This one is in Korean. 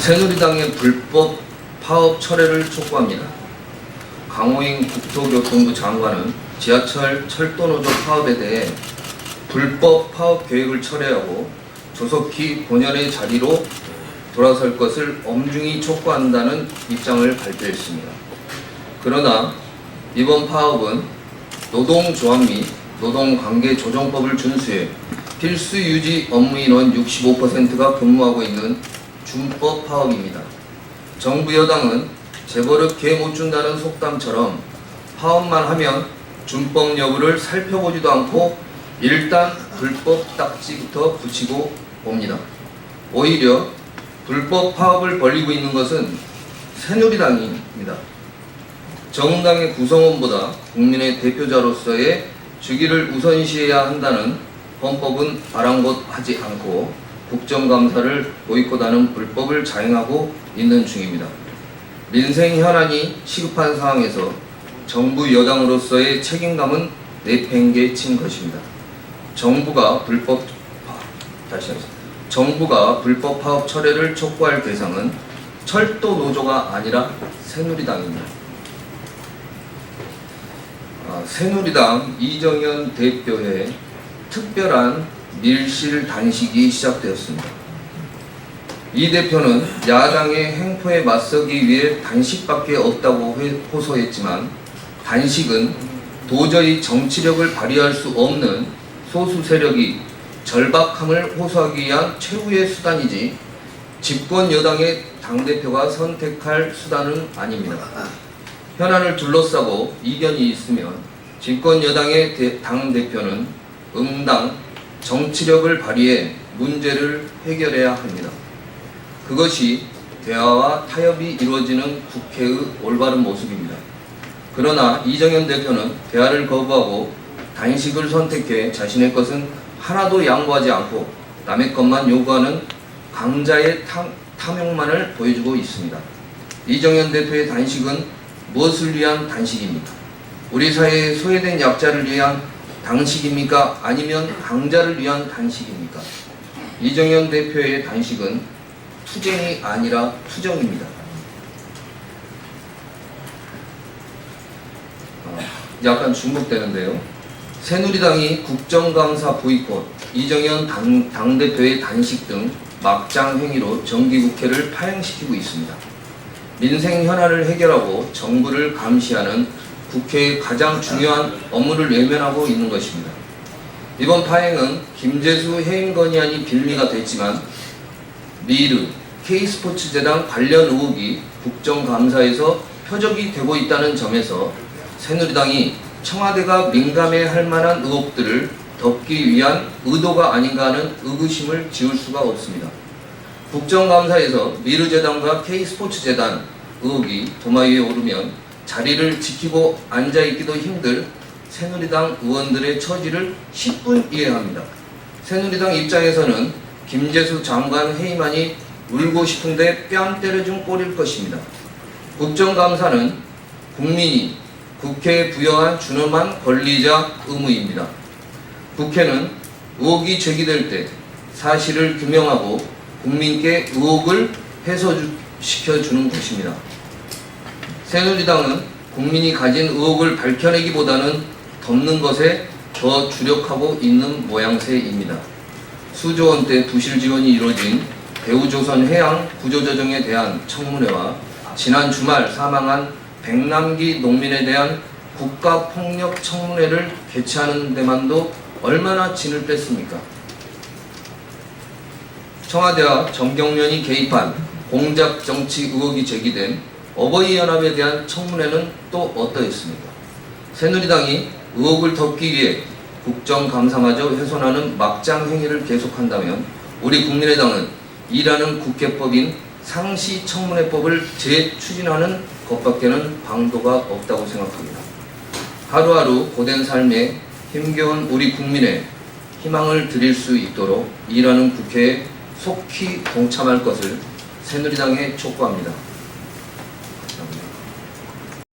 새누리당의 불법 파업 철회를 촉구합니다. 강호인 국토교통부 장관은 지하철 철도노조 파업에 대해 불법 파업 계획을 철회하고 조속히 본연의 자리로 돌아설 것을 엄중히 촉구한다는 입장을 발표했습니다. 그러나 이번 파업은 노동조합 및 노동관계조정법을 준수해 필수 유지 업무인원 65%가 근무하고 있는 준법 파업입니다. 정부 여당은 재벌을 개 못 준다는 속담처럼 파업만 하면 준법 여부를 살펴보지도 않고 일단 불법 딱지부터 붙이고 옵니다. 오히려 불법 파업을 벌이고 있는 것은 새누리당입니다. 정당의 구성원보다 국민의 대표자로서의 주기를 우선시해야 한다는 헌법은 아랑곳하지 않고 국정감사를 보이콧하는 불법을 자행하고 있는 중입니다. 민생 현안이 시급한 상황에서 정부 여당으로서의 책임감은 내팽개친 것입니다. 정부가 불법 파업 철회를 촉구할 대상은 철도 노조가 아니라 새누리당입니다. 새누리당 이정현 대표의 특별한 밀실 단식이 시작되었습니다. 이 대표는 야당의 행포에 맞서기 위해 단식밖에 없다고 호소했지만 단식은 도저히 정치력을 발휘할 수 없는 소수 세력이 절박함을 호소하기 위한 최후의 수단이지 집권 여당의 당대표가 선택할 수단은 아닙니다. 현안을 둘러싸고 이견이 있으면 집권 여당의 당대표는 응당 정치력을 발휘해 문제를 해결해야 합니다. 그것이 대화와 타협이 이루어지는 국회의 올바른 모습입니다. 그러나 이정현 대표는 대화를 거부하고 단식을 선택해 자신의 것은 하나도 양보하지 않고 남의 것만 요구하는 강자의 탐욕만을 보여주고 있습니다. 이정현 대표의 단식은 무엇을 위한 단식입니까? 우리 사회에 소외된 약자를 위한 단식입니까? 아니면 강자를 위한 단식입니까? 이정현 대표의 단식은 투쟁이 아니라 투정입니다. 약간 중복되는데요. 새누리당이 국정감사 보이콧, 이정현 당대표의 단식 등 막장 행위로 정기국회를 파행시키고 있습니다. 민생 현안을 해결하고 정부를 감시하는 국회의 가장 중요한 업무를 외면하고 있는 것입니다. 이번 파행은 김재수 해임 건의안이 빌미가 됐지만 미르, K스포츠재단 관련 의혹이 국정감사에서 표적이 되고 있다는 점에서 새누리당이 청와대가 민감해할 만한 의혹들을 덮기 위한 의도가 아닌가 하는 의구심을 지울 수가 없습니다. 국정감사에서 미르재단과 K스포츠재단 의혹이 도마 위에 오르면 자리를 지키고 앉아있기도 힘들 새누리당 의원들의 처지를 10분 이해합니다. 새누리당 입장에서는 김재수 장관 해임안이 울고 싶은데 뺨 때려준 꼴일 것입니다. 국정감사는 국민이 국회에 부여한 준엄한 권리자 의무입니다. 국회는 의혹이 제기될 때 사실을 규명하고 국민께 의혹을 해소시켜주는 것입니다. 새누리당은 국민이 가진 의혹을 밝혀내기보다는 덮는 것에 더 주력하고 있는 모양새입니다. 수조 원대 부실 지원이 이루어진 대우조선 해양 구조조정에 대한 청문회와 지난 주말 사망한 백남기 농민에 대한 국가폭력 청문회를 개최하는 데만도 얼마나 진을 뺐습니까? 청와대와 정경련이 개입한 공작 정치 의혹이 제기된 어버이연합에 대한 청문회는 또 어떠했습니까? 새누리당이 의혹을 덮기 위해 국정감사마저 훼손하는 막장 행위를 계속한다면 우리 국민의당은 일하는 국회법인 상시청문회법을 재추진하는 것밖에는 방도가 없다고 생각합니다. 하루하루 고된 삶에 힘겨운 우리 국민의 희망을 드릴 수 있도록 일하는 국회에 속히 동참할 것을 새누리당에 촉구합니다.